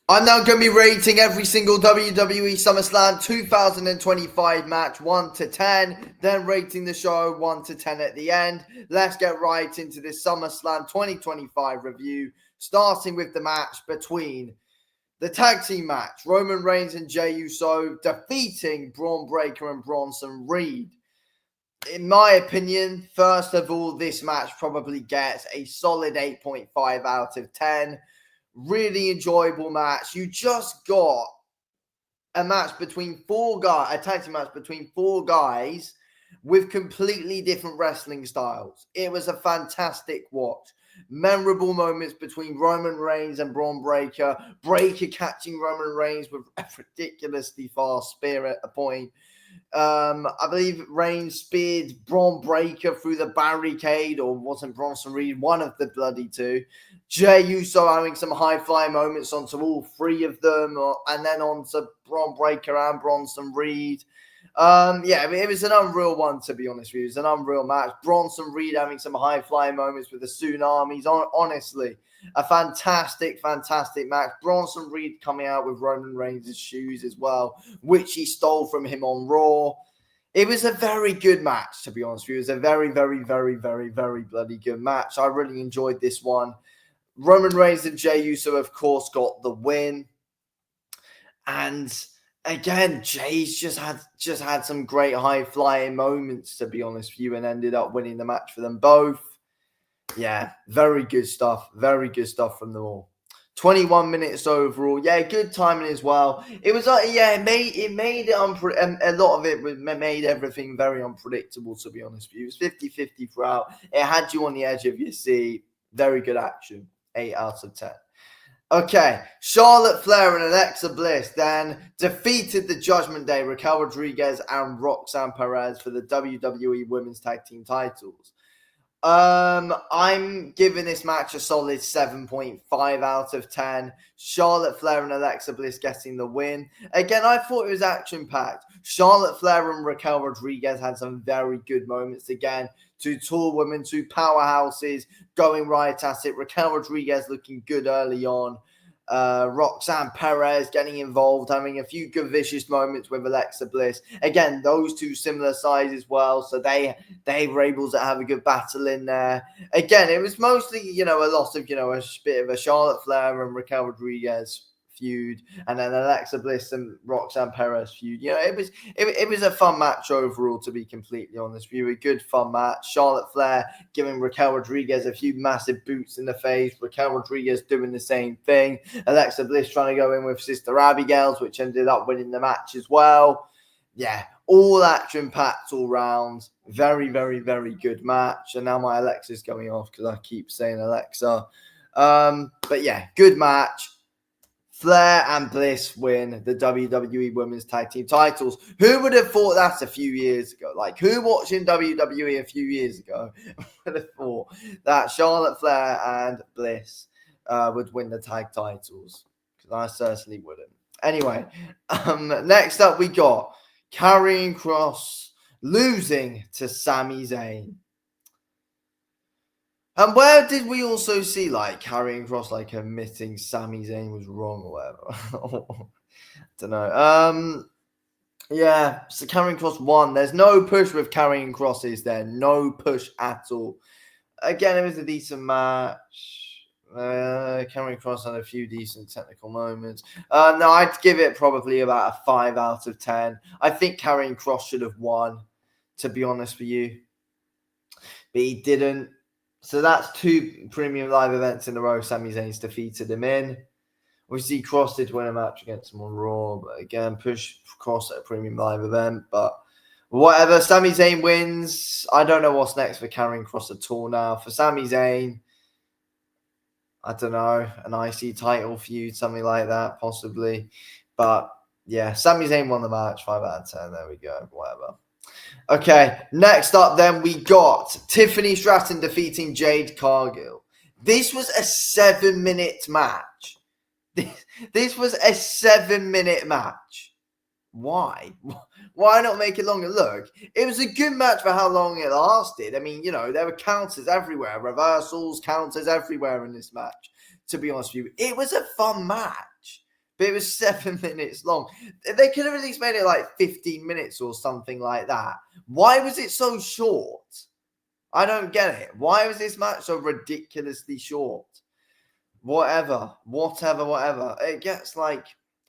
I'm now going to be rating every single WWE SummerSlam 2025 match 1 to 10, then rating the show 1 to 10 at the end. Let's get right into this SummerSlam 2025 review, starting with the match between the tag team match, Roman Reigns and Jey Uso defeating Braun Breaker and Bronson Reed. In my opinion, first of all, this match probably gets a solid 8.5 out of 10. Really enjoyable match. You just got a match between four guys, a tag team match between four guys with completely different wrestling styles. It was a fantastic watch. Memorable moments between Roman Reigns and Braun Breaker. Breaker catching Roman Reigns with a ridiculously fast spear at a point. I believe Reigns speared Braun Breaker through the barricade, or wasn't Bronson Reed, one of the bloody two. Jey Uso having some high-flying moments onto all three of them, and then onto Braun Breaker and Bronson Reed. It was an unreal one, to be honest with you. It was an unreal match. Bronson Reed having some high-flying moments with the tsunamis. Honestly, a fantastic match. Bronson Reed coming out with Roman Reigns' shoes as well, which he stole from him on Raw. It was a very good match, to be honest with you. It was a very, very, very, very, very bloody good match. I really enjoyed this one. Roman Reigns and Jey Uso, of course, got the win. And again, Jay's just had some great high-flying moments, to be honest with you, and ended up winning the match for them both. Yeah, very good stuff. Very good stuff from them all. 21 minutes overall. Yeah, good timing as well. It was like, it made it a lot of it made everything very unpredictable, to be honest with you. It was 50-50 throughout. It had you on the edge of your seat. Very good action. 8 out of 10. Okay, Charlotte Flair and Alexa Bliss then defeated the Judgment Day, Raquel Rodriguez and Roxanne Perez for the WWE Women's Tag Team titles. I'm giving this match a solid 7.5 out of 10. Charlotte Flair and Alexa Bliss getting the win. Again, I thought it was action-packed. Charlotte Flair and Raquel Rodriguez had some very good moments. Again, two tall women, two powerhouses going right at it. Raquel Rodriguez looking good early on. Roxanne Perez getting involved, having a few good vicious moments with Alexa Bliss. Again, those two similar size as well, so they were able to have a good battle in there. Again, it was mostly, a lot of, a bit of a Charlotte Flair and Raquel Rodriguez feud, and then Alexa Bliss and Roxanne Perez feud. It was a fun match overall, to be completely honest with you. A good fun match. Charlotte Flair giving Raquel Rodriguez a few massive boots in the face. Raquel Rodriguez doing the same thing. Alexa Bliss trying to go in with Sister Abigail's, which ended up winning the match as well. Yeah, all action packed all round. Very, very, very good match. And now my Alexa's going off because I keep saying Alexa. But yeah, good match. Flair and Bliss win the WWE Women's Tag Team titles. Who would have thought that a few years ago? Like, who watching WWE a few years ago would have thought that Charlotte Flair and Bliss would win the tag titles? Because I certainly wouldn't. Anyway, next up we got Karrion Kross losing to Sami Zayn. And where did we also see, Karrion Kross, admitting Sami Zayn was wrong or whatever? I don't know. So Karrion Kross won. There's no push with Karrion Kross, is there? No push at all. Again, it was a decent match. Karrion Kross had a few decent technical moments. No, I'd give it probably about a 5 out of 10. I think Karrion Kross should have won, to be honest with you. But he didn't. So that's 2 premium live events in a row Sami Zayn's defeated him in. Obviously, Kross did win a match against him on Raw, but again, push Kross at a premium live event. But whatever, Sami Zayn wins. I don't know what's next for Karrion Kross at all now. For Sami Zayn, I don't know, an IC title feud, something like that, possibly. But yeah, Sami Zayn won the match, 5 out of 10. There we go, whatever. Okay, next up then we got Tiffany Stratton defeating Jade Cargill. This was a 7-minute match. This was a 7-minute match. Why? Why not make it longer? Look, it was a good match for how long it lasted. I mean, there were counters everywhere, reversals, counters everywhere in this match, to be honest with you. It was a fun match. but it was 7 minutes long. They could have at least made it like 15 minutes or something like that. Why was it so short? I don't get it. Why was this match so ridiculously short? Whatever. It gets like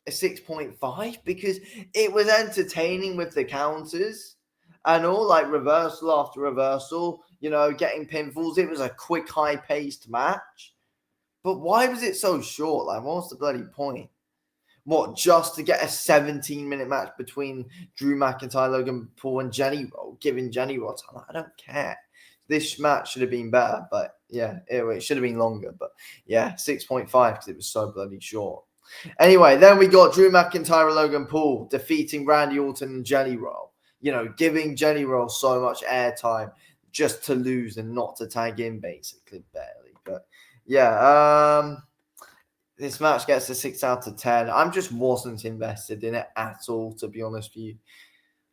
a 6.5 because it was entertaining with the counters and all, like reversal after reversal, getting pinfalls. It was a quick, high-paced match. But why was it so short? Like, what's the bloody point? What, just to get a 17-minute match between Drew McIntyre, Logan Paul, and Jenny Roll, giving Jenny Roll time? I don't care. This match should have been better, but yeah, it should have been longer. But yeah, 6.5 because it was so bloody short. Anyway, then we got Drew McIntyre and Logan Paul defeating Randy Orton and Jenny Roll. Giving Jenny Roll so much airtime just to lose and not to tag in, basically, barely. But yeah, this match gets a 6 out of 10. I just wasn't invested in it at all, to be honest with you.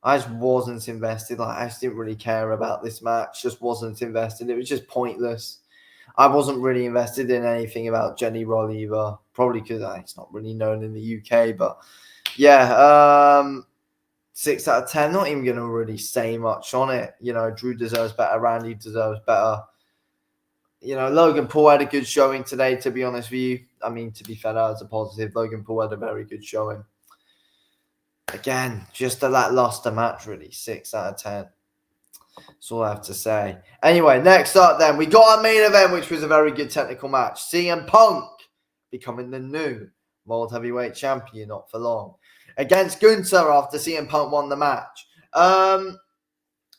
I just wasn't invested. I just didn't really care about this match. Just wasn't invested. It was just pointless. I wasn't really invested in anything about Jenny Roll either. Probably because it's not really known in the UK. But yeah, 6 out of 10. Not even going to really say much on it. Drew deserves better. Randy deserves better. Logan Paul had a good showing today, to be honest with you. I mean, to be fair, that's a positive. Logan Paul had a very good showing. Again, just a lackluster match, really. 6 out of 10. That's all I have to say. Anyway, next up then, we got our main event, which was a very good technical match. CM Punk becoming the new World Heavyweight Champion not for long. Against Gunther after CM Punk won the match.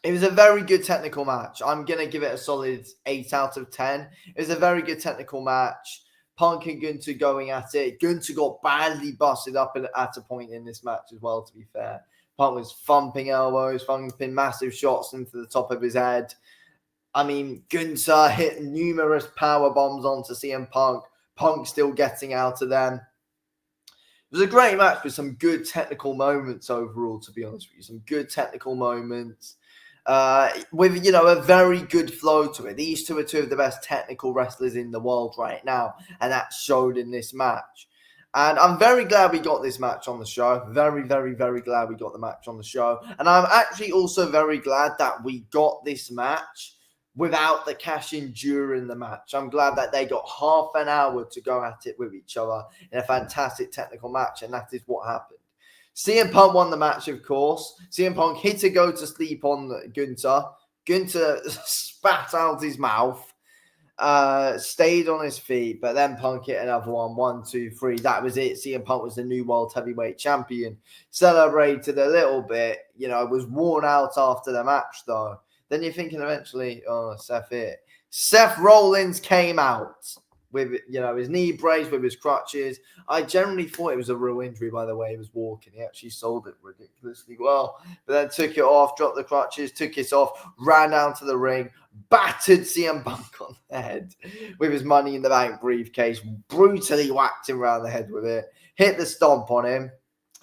It was a very good technical match. I'm going to give it a solid 8 out of 10. It was a very good technical match. Punk and Gunther going at it. Gunther got badly busted up at a point in this match as well, to be fair. Punk was thumping elbows, thumping massive shots into the top of his head. I mean, Gunther hit numerous power bombs onto CM Punk. Punk still getting out of them. It was a great match with some good technical moments overall, to be honest with you. Some good technical moments. With a very good flow to it. These two are two of the best technical wrestlers in the world right now, and that showed in this match. And I'm very glad we got this match on the show. Very, very, very glad we got the match on the show. And I'm actually also very glad that we got this match without the cash-in during the match. I'm glad that they got half an hour to go at it with each other in a fantastic technical match, and that is what happened. CM Punk won the match, of course. CM Punk hit a go to sleep on Gunther. Gunther spat out his mouth, stayed on his feet, but then Punk hit another one. 1, 2, 3. That was it. CM Punk was the new World Heavyweight Champion. Celebrated a little bit. Was worn out after the match, though. Then you're thinking eventually, Seth here. Seth Rollins came out with, his knee brace, with his crutches. I generally thought it was a real injury by the way he was walking. He actually sold it ridiculously well. But then took it off, dropped the crutches, took it off, ran down to the ring, battered CM Punk on the head with his Money in the Bank briefcase, brutally whacked him around the head with it, hit the stomp on him,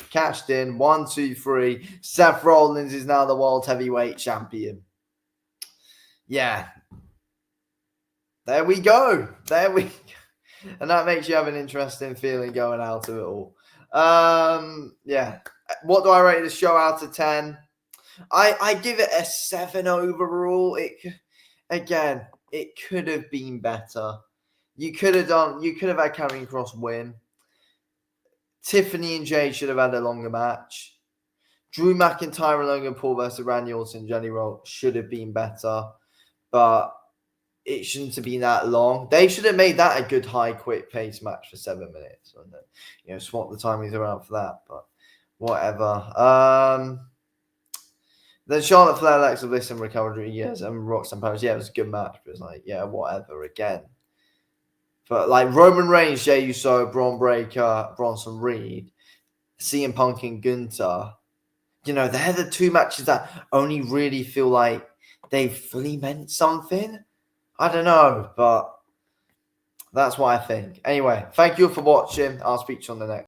cashed in. 1, 2, 3. Seth Rollins is now the World Heavyweight Champion. Yeah. There we go. And that makes you have an interesting feeling going out of it all. Yeah. What do I rate this show out of 10? I give it a 7 overall. It could have been better. You could have had Karrion Kross win. Tiffany and Jay should have had a longer match. Drew McIntyre and Logan Paul versus Randy Orton and Jenny Roll should have been better. But it shouldn't have been that long. They should have made that a good high quick pace match for 7 minutes. And then, swap the timings around for that. But whatever. Then Charlotte Flair, Alexa Bliss, and Raquel Rodriguez and Roxanne Perez. Yeah, it was a good match. But it's whatever again. But Roman Reigns, Jey Uso, Braun Breaker, Bronson Reed, CM Punk and Gunther. They're the two matches that only really feel like they fully meant something. I don't know, but that's what I think. Anyway, thank you for watching. I'll speak to you on the next.